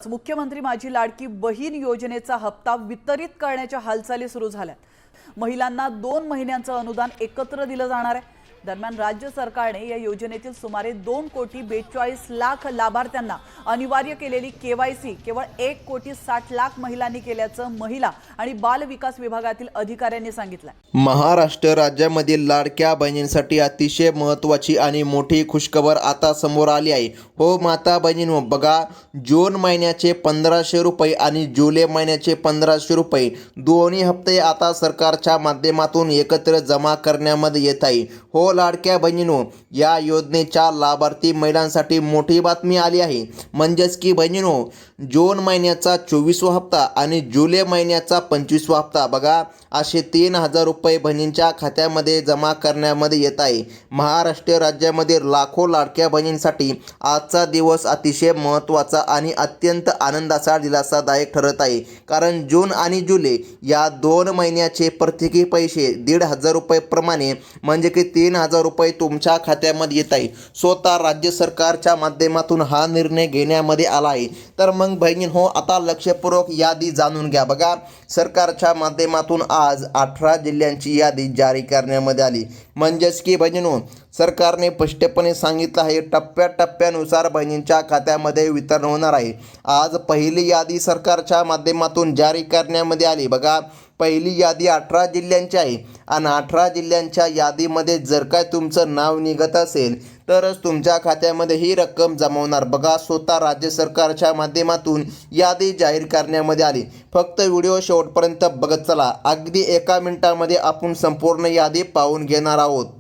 मुख्यमंत्री माझी लाडकी बहीण योजनेचा हप्ता वितरित करण्याच्या हालचाली सुरू झाल्यात। महिलांना 2 महिन्यांचं अनुदान एकत्र दिलं जाणार आहे। दरम्यान राज्य सरकारने या योजनेतील सुमारे 2 कोटी 42 लाख लाभार्थ्यांना अनिवार्य केलेली केवायसी केवळ 1 कोटी 60 लाख महिलांनी केल्याचं महिला आणि बाल विकास विभागातील अधिकाऱ्यांनी सांगितलं। महाराष्ट्र राज्यामधील लाडक्या बहिणींसाठी अतिशय महत्त्वाची आणि मोठी खुशखबर आता समोर आली आहे। हो माता बहिणींनो, बघा, जून महिन्याचे 1500 रुपये आणि जुलै महिन्याचे 1500 रुपये दोन्ही हप्ते आता सरकारच्या माध्यमातून एकत्र जमा करण्यामध्ये येत आहे। हो लाडक्या बहिणींनो, या योजनेच्या लाभार्थी महिलांसाठी मोठी बातमी आली आहे। म्हणजेच की बहिणींनो, जून महिन्याचा 24वा हप्ता आणि जुलै महिन्याचा 25वा हप्ता, बघा, असे 3000 रुपये बहिणींच्या खात्यामध्ये जमा करण्यामध्ये येत आहे। महाराष्ट्र राज्यामध्ये लाखो लाडक्या बहिणींसाठी आजचा दिवस अतिशय महत्त्वाचा आणि अत्यंत आनंदाचा दिलासादायक ठरत आहे। कारण जून आणि जुलै या 2 महिन्याचे प्रत्येकी पैसे 1500 रुपये प्रमाणे म्हणजे की 3000 रुपये तुमच्या खात्यामध्ये येत आहे। स्वतः राज्य सरकारच्या माध्यमातून हा निर्णय घेण्यामध्ये आला आहे। तर मग बहिणींनो, आता लक्षपूर्वक यादी जाणून घ्या। बघा, सरकारच्या माध्यमातून आज 18 जिल्ह्यांची यादी जारी करण्यामध्ये आली। म्हणजेच की बहिणींनो, सरकारने स्पष्टपणे सांगितलं आहे टप्प्याटप्प्यानुसार बहिणींच्या खात्यामध्ये वितरण होणार आहे। आज पहिली यादी सरकारच्या माध्यमातून जारी करण्यामध्ये आली। बघा, पहिली यादी 18 जिल्ह्यांची आहे आणि 18 जिल्ह्यांच्या यादीमध्ये जर काय तुमचं नाव निघत असेल तरच तुमच्या खात्यामध्ये ही रक्कम जमवणार। बघा, स्वतः राज्य सरकारच्या माध्यमातून यादी जाहीर करण्यामध्ये आली। फक्त व्हिडिओ शेवटपर्यंत बघत चला, अगदी 1 मिनिटामध्ये आपण संपूर्ण यादी पाहून घेणार आहोत।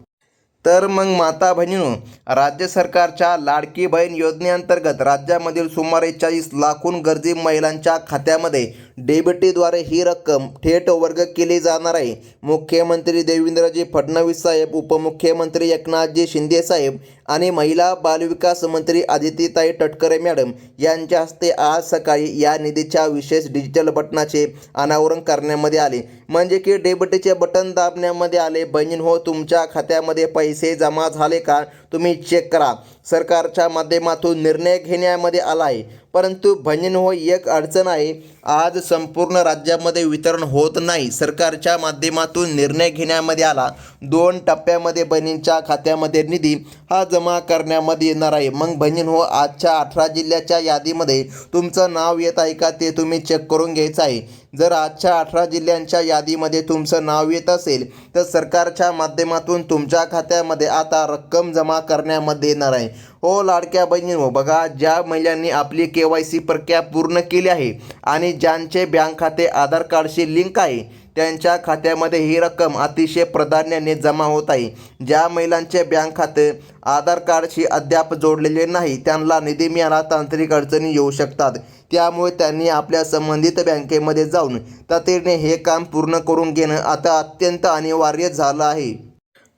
तर मग माता बहिणींनो, राज्य सरकारच्या लाडकी बहीण योजनेअंतर्गत राज्यामधील सुमारे 40 लाखून गरजू महिलांच्या खात्यामध्ये डीबीटीद्वारे ही रक्कम थेट वर्ग केली जाणार आहे। मुख्यमंत्री देवेंद्रजी फडणवीस साहेब, उपमुख्यमंत्री एकनाथजी शिंदे साहेब आणि महिला बालविकास मंत्री आदित्यताई तटकरे मॅडम यांच्या हस्ते आज सकाळी या निधीच्या विशेष डिजिटल बटनाचे अनावरण करण्यामध्ये आले। म्हणजे की डीबीटीचे बटन दाबण्यामध्ये आले। बहिणींनो, तुमच्या खात्यामध्ये पैसे जमा झाले का तुम्ही चेक करा। सरकारच्या माध्यमातून निर्णय घेण्यामध्ये आला आहे। परंतु बहिणींनो, एक अडचण आहे, आज संपूर्ण राज्यामध्ये वितरण होत नाही। सरकारच्या माध्यमातून निर्णय घेण्यामध्ये आला, 2 टप्प्यामध्ये बहिणींच्या खात्यामध्ये निधी हा जमा करण्यामध्ये येणार आहे। मग बहिणींनो, आजच्या 18 जिल्ह्याच्या यादीमध्ये तुमचं नाव येत आहे का ते तुम्ही चेक करून घ्यायचं आहे। जर आजच्या 18 जिल्ह्यांच्या यादीमध्ये तुमचं नाव येत असेल तर सरकारच्या माध्यमातून तुमच्या खात्यामध्ये आता रक्कम जमा करण्यामध्ये येणार आहे। हो लाडक्या बहिणींनो, बघा, ज्या महिलांनी आपली केवायसी प्रक्रिया पूर्ण केली आहे आणि ज्यांचे बँक खाते आधार कार्डशी लिंक आहे त्यांच्या खात्यामध्ये ही रक्कम अतिशय प्राधान्याने जमा होत आहे। ज्या महिलांचे बँक खाते आधार कार्डशी अद्याप जोडलेले नाही त्यांना निधी मिळायला तांत्रिक अडचणी येऊ शकतात। त्यामुळे त्यांनी आपल्या संबंधित बँकेमध्ये जाऊन तातडीने हे काम पूर्ण करून घेणं आता अत्यंत अनिवार्य झालं आहे।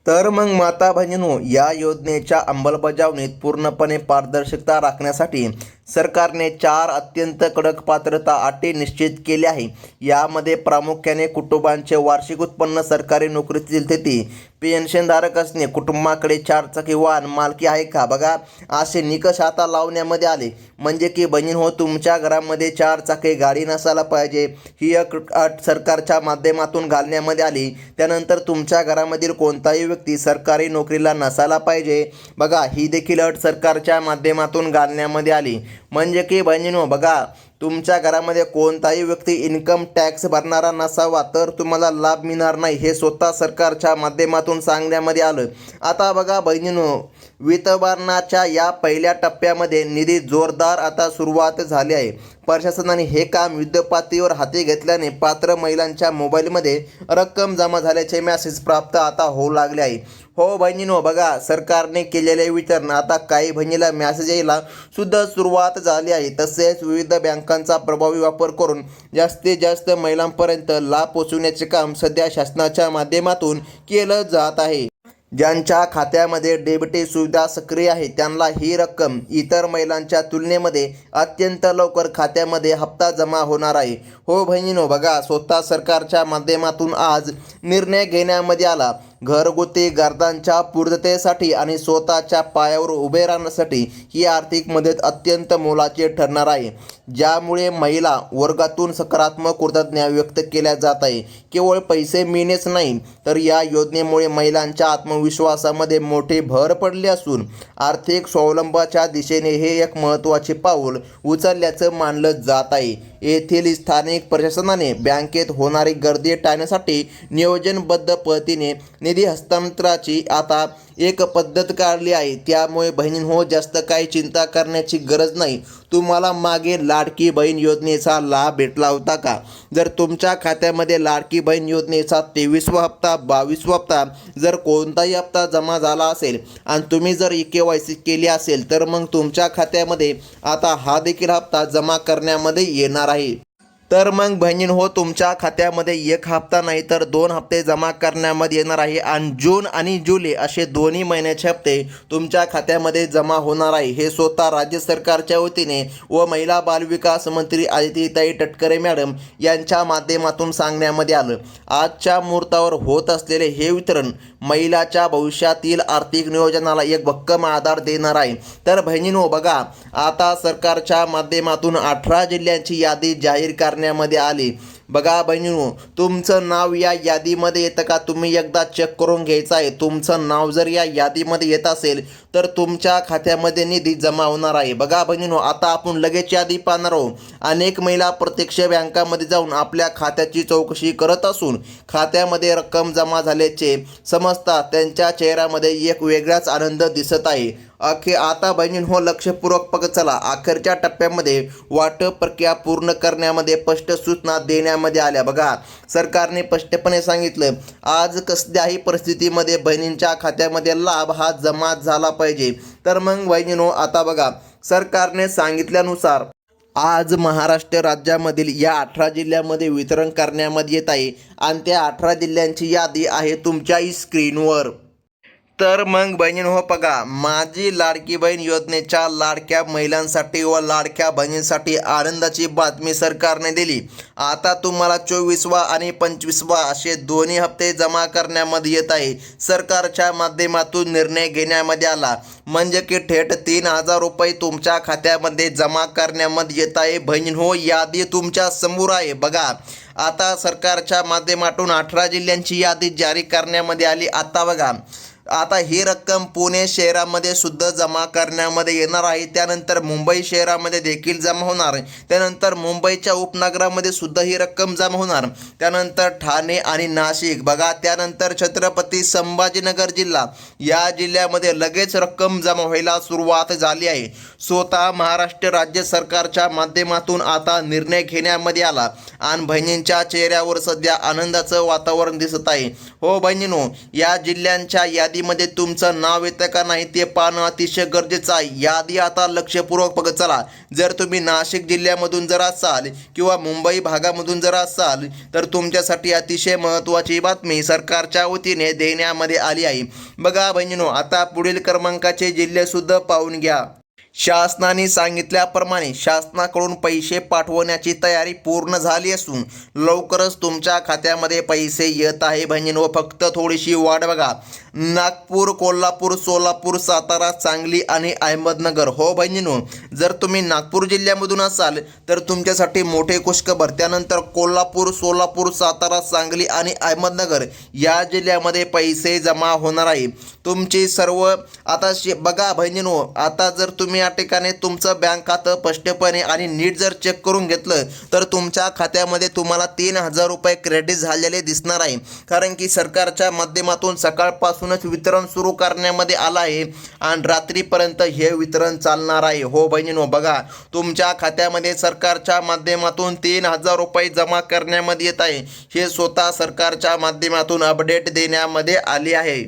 तर मग माता बहिणींनो, या योजनेच्या अंमलबजावणीत पूर्णपणे पारदर्शकता राखण्यासाठी सरकारने 4 अत्यंत कडक पात्रता अटी निश्चित केल्या आहे। यामध्ये प्रामुख्याने कुटुंबांचे वार्षिक उत्पन्न, सरकारी नोकरीतील स्थिती, पेन्शनधारक असणे, कुटुंबाकडे 4 चाकी वाहन मालकी आहे का, बघा, असे निकष आता लावण्यामध्ये आले। म्हणजे की बहिणींनो, तुमच्या घरामध्ये 4 चाकी गाडी नसायला पाहिजे ही एक अट सरकारच्या माध्यमातून घालण्यामध्ये आली। त्यानंतर तुमच्या घरामधील कोणताही व्यक्ती सरकारी नोकरीला नसायला पाहिजे, बघा, ही देखील अट सरकारच्या माध्यमातून घालण्यामध्ये आली। म्हणजे की बहिणींनो, बघा, तुमच्या घरामध्ये कोणताही व्यक्ती इन्कम टॅक्स भरणारा नसावा तर तुम्हाला लाभ मिळणार नाही, हे स्वतः सरकारच्या माध्यमातून सांगण्यामध्ये आलं। आता बघा बहिणींनो, वितरणाच्या या पहिल्या टप्प्यामध्ये निधी जोरदार आता सुरुवात झाली आहे। प्रशासनाने हे काम युद्धपातळीवर हाती घेतल्याने पात्र महिलांच्या मोबाईलमध्ये रक्कम जमा झाल्याचे मेसेज प्राप्त आता होऊ लागले आहे। हो बहिणींनो, बघा, सरकारने केलेले वितरण आता काही बहिणीला मेसेज यायला सुद्धा सुरुवात झाली आहे। तसेच विविध बँकांचा प्रभावी वापर करून जास्तीत जास्त महिलांपर्यंत लाभ पोहोचवण्याचे काम सध्या शासनाच्या माध्यमातून केलं जात आहे। ज्यांच्या खात्यामध्ये डीबीटी सुविधा सक्रिय आहे त्यांना ही रक्कम इतर महिलांच्या तुलनेमध्ये अत्यंत लवकर खात्यामध्ये हप्ता जमा होणार आहे। हो बहिणींनो, बघा, स्वतः सरकारच्या माध्यमातून आज निर्णय घेण्यामध्ये आला। घरगुती गरजांच्या पूर्ततेसाठी आणि स्वतःच्या पायावर उभे राहण्यासाठी ही आर्थिक मदत अत्यंत मोलाची ठरणार आहे, ज्यामुळे महिला वर्गातून सकारात्मक कृतज्ञता व्यक्त केल्या जात आहे. केवळ पैसे मिळणेच नाही, तर या योजनेमुळे महिलांच्या आत्मविश्वासामध्ये मोठी भर पडली असून आर्थिक स्वावलंबनाच्या दिशेने हे एक महत्त्वाचे पाऊल उचलल्याचं मानलं जात आहे. येथील स्थानिक प्रशासनाने बँकेत होणारी गर्दी टाळण्यासाठी नियोजनबद्ध पद्धतीने निधी हस्तांतरणाची आता एक पद्धत काढली आहे. त्यामुळे बहिणींनो, जास्त काही चिंता करण्याची गरज नाही. तुम्हाला मागे लाडकी बहीण योजनेचा लाभ भेटला होता का? जर तुमच्या खात्यामध्ये लाडकी बहीण योजनेचा 23वा हप्ता, 22वा हप्ता जर कोणताही हप्ता जमा झाला असेल आणि तुम्ही जर KYC केली असेल, तर मग तुमच्या खात्यामध्ये आता हा देखील हप्ता जमा करण्यामध्ये येणार आहे. तर मग बहिणींनो, तुमच्या खात्यामध्ये एक हप्ता नाही तर 2 हप्ते जमा करण्यामध्ये येणार आहे आणि जून आणि जुलै असे दोन्ही महिन्याचे हप्ते तुमच्या खात्यामध्ये जमा होणार आहे. हे स्वतः राज्य सरकारच्या वतीने व महिला बालविकास मंत्री आदित्यताई तटकरे मॅडम यांच्या माध्यमातून सांगण्यामध्ये आलं. आजच्या मुहूर्तावर होत असलेले हे वितरण महिलाच्या भविष्यातील आर्थिक नियोजनाला एक भक्कम आधार देणार आहे. तर बहिणींनो, बघा, आता सरकारच्या माध्यमातून 18 जिल्ह्यांची यादी जाहीर करण्यामध्ये आली. बघा बहिणींनो, तुमचं नाव या यादीमध्ये येतं का? तुम्ही एकदा चेक करून घ्यायचं आहे. तुमचं नाव जर या यादीमध्ये येत असेल तर तुमच्या खात्यामध्ये निधी जमा होणार आहे. बघा बहिणींनो, आता आपण लगेच यादी पाहणार आहोत. अनेक महिला प्रत्यक्ष बँकामध्ये जाऊन आपल्या खात्याची चौकशी करत असून खात्यामध्ये रक्कम जमा झाल्याचे समजतात त्यांच्या चेहऱ्यामध्ये एक वेगळाच आनंद दिसत आहे. आता बहिणींनो, लक्षपूर्वक बघत चला. अखेरच्या टप्प्यामध्ये वाटप प्रक्रिया पूर्ण करण्यामध्ये स्पष्ट सूचना देण्यामध्ये आल्या. बघा, सरकारने स्पष्टपणे सांगितलं, आज कसल्याही परिस्थितीमध्ये बहिणींच्या खात्यामध्ये लाभ हा जमा झाला पाहिजे. तर मग बहिणींनो, आता बघा, सरकारने सांगितल्यानुसार आज महाराष्ट्र राज्यामधील या 18 जिल्ह्यामध्ये वितरण करण्यामध्ये येत आहे आणि त्या 18 जिल्ह्यांची यादी आहे तुमच्या स्क्रीनवर. तर मग बहिणींनो, बघा, माझी लाडकी बहीण योजनेच्या लाडक्या महिलांसाठी व लाडक्या बहिणींसाठी आनंदाची बातमी सरकारने दिली. आता तुम्हाला 24वा आणि 25वा असे दोन्ही हप्ते जमा करण्यामध्ये येत आहे. सरकारच्या माध्यमातून निर्णय घेण्यामध्ये आला, म्हणजे की थेट 3,000 रुपये तुमच्या खात्यामध्ये जमा करण्यामध्ये येत आहे. बहिणींनो, यादी तुमच्या समोर आहे. बघा, आता सरकारच्या माध्यमातून 18 जिल्ह्यांची यादी जारी करण्यामध्ये आली. आता बघा, आता ही रक्कम पुणे शहरामध्ये सुद्धा जमा करण्यामध्ये येणार आहे. त्यानंतर मुंबई शहरामध्ये देखील जमा होणार. त्यानंतर मुंबईच्या उपनगरामध्ये सुद्धा ही रक्कम जमा होणार. त्यानंतर ठाणे आणि नाशिक, बघा, त्यानंतर छत्रपती संभाजीनगर जिल्हा, या जिल्ह्यामध्ये लगेच रक्कम जमा व्हायला सुरुवात झाली आहे. स्वतः महाराष्ट्र राज्य सरकारच्या माध्यमातून आता निर्णय घेण्यामध्ये आला आणि बहिणींच्या चेहऱ्यावर सध्या आनंदाचं वातावरण दिसत आहे. हो बहिणींनो, या जिल्ह्यांच्या यादीमध्ये तुमचं नाव येतं का नाही ते पाहणं अतिशय गरजेचं आहे. यादी आता लक्षपूर्वक बघत चला. जर तुम्ही नाशिक जिल्ह्यामधून जर असाल किंवा मुंबई भागामधून जर असाल तर तुमच्यासाठी अतिशय महत्त्वाची बातमी सरकारच्या वतीने देण्यामध्ये आली आहे. बघा बहिणींनो, आता पुढील क्रमांकाचे जिल्हेसुद्धा पाहून घ्या. शासनाने सांगितल्याप्रमाणे शासनाकडून पैसे पाठवण्याची तयारी पूर्ण झाली असून लवकरच तुमच्या खात्यामध्ये पैसे येत आहे. बहिणींनो, फक्त थोडीशी वाट बघा. नागपूर, कोल्हापूर, सोलापूर, सातारा, सांगली आणि अहमदनगर. हो बहिणींनो, जर तुम्ही नागपूर जिल्ह्यामधून असाल तर तुमच्यासाठी मोठे खुशखबर. त्यानंतर कोल्हापूर, सोलापूर, सातारा, सांगली आणि अहमदनगर या जिल्ह्यामध्ये पैसे जमा होणार आहे. तुमची सर्व आता बघा बहिणींनो, आता जर तुम्ही या ठिकाणी तुमचं बँक खातं स्पष्टपणे आणि नीट जर चेक करून घेतलं तर तुमच्या खात्यामध्ये तुम्हाला 3,000 रुपये क्रेडिट झालेले दिसणार आहे. कारण की सरकारच्या माध्यमातून सकाळपासूनच वितरण सुरू करण्यामध्ये आलं आहे आणि रात्रीपर्यंत हे वितरण चालणार आहे. हो बहिणींनो, बघा, तुमच्या खात्यामध्ये सरकारच्या माध्यमातून 3,000 रुपये जमा करण्यामध्ये येत आहे. हे स्वतः सरकारच्या माध्यमातून अपडेट देण्यामध्ये आली आहे.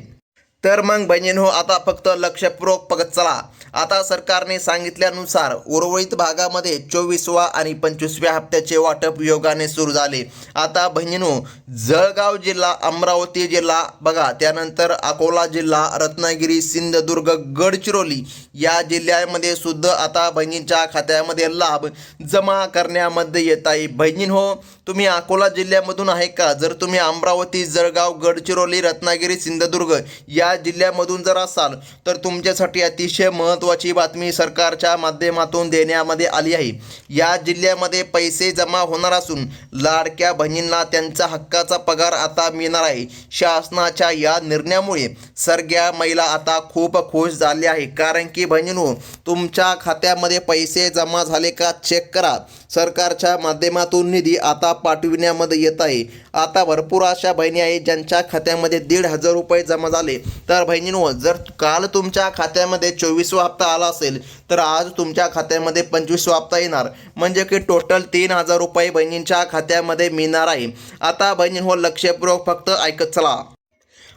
तर मग बहिणींनो, आता फक्त लक्षपूर्वक बघत चला. आता सरकारने सांगितल्यानुसार उर्वरित भागामध्ये 24वा आणि 25व्या हप्त्याचे वाटप योगाने सुरू झाले. आता बहिणींनो, जळगाव जिल्हा, अमरावती जिल्हा बघा, त्यानंतर अकोला जिल्हा, रत्नागिरी, सिंधुदुर्ग, गडचिरोली या जिल्ह्यामध्ये सुद्धा आता बहिणींच्या खात्यामध्ये लाभ जमा करण्यामध्ये येत आहे. बहिणींनो, तुम्ही अकोला जिल्ह्यामधून आहे का? जर तुम्ही अमरावती, जळगाव, गडचिरोली, रत्नागिरी, सिंधुदुर्ग या जिल्ह्यामधून जर असाल तर तुमच्यासाठी अतिशय महत्त्वाची बातमी सरकारच्या माध्यमातून देण्यामध्ये आली आहे. या जिल्ह्यामध्ये पैसे जमा होणार असून लाडक्या बहिणींना त्यांचा हक्काचा पगार आता मिळणार आहे. शासनाच्या या निर्णयामुळे सगळ्या महिला आता खूप खुश झाल्या आहे. कारण की बहिणींनो, तुमच्या खात्यामध्ये पैसे जमा झाले का चेक करा. सरकारच्या माध्यमातून निधी आता पाठविण्यामध्ये येत आहे. आता भरपूर अशा बहिणी आहेत ज्यांच्या खात्यामध्ये 1,500 रुपये जमा झाले. तर बहिणींनो, जर काल तुमच्या खात्यामध्ये 24वा हप्ता आला असेल तर आज तुमच्या खात्यामध्ये 25वा हप्ता येणार, म्हणजे की टोटल 3,000 रुपये बहिणींच्या खात्यामध्ये मिळणार आहे. आता बहिणींनो, लक्षपूर्वक फक्त ऐकत चला.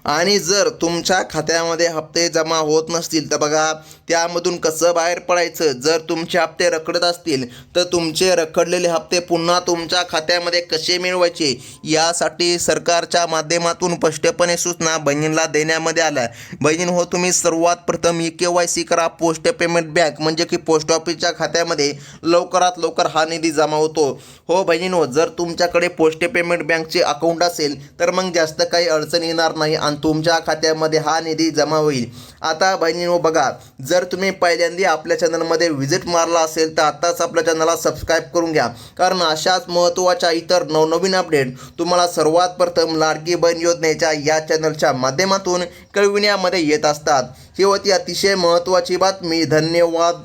आणि जर तुमच्या खात्यामध्ये हप्ते जमा होत नसतील तर बघा, त्यामधून कसं बाहेर पडायचं. जर तुमचे हप्ते रखडत असतील तर तुमचे रखडलेले हप्ते पुन्हा तुमच्या खात्यामध्ये कसे मिळवायचे यासाठी सरकारच्या माध्यमातून स्पष्टपणे सूचना बहिणींना देण्यामध्ये आल्या. बहिणींनो, तुम्ही सर्वात प्रथम KYC करा. पोस्ट पेमेंट बँक म्हणजे की पोस्ट ऑफिसच्या खात्यामध्ये लवकरात लवकर हा निधी जमा होतो. हो बहिणींनो, जर तुमच्याकडे पोस्ट पेमेंट बँकचे अकाउंट असेल तर मग जास्त काही अडचण येणार नाही आणि तुमच्या खात्यामध्ये हा निधी जमा होईल. आता बहिणींनो बघा, जर तुम्ही पहिल्यांदा आपल्या चॅनलमध्ये व्हिजिट मारला असेल तर आताच आपल्या चॅनलला सबस्क्राईब करून घ्या, कारण अशाच महत्त्वाच्या इतर नवनवीन अपडेट तुम्हाला सर्वात प्रथम लाडकी बहीण योजनेच्या या चॅनलच्या माध्यमातून कळविण्यामध्ये येत असतात. ही होती अतिशय महत्त्वाची बातमी. धन्यवाद.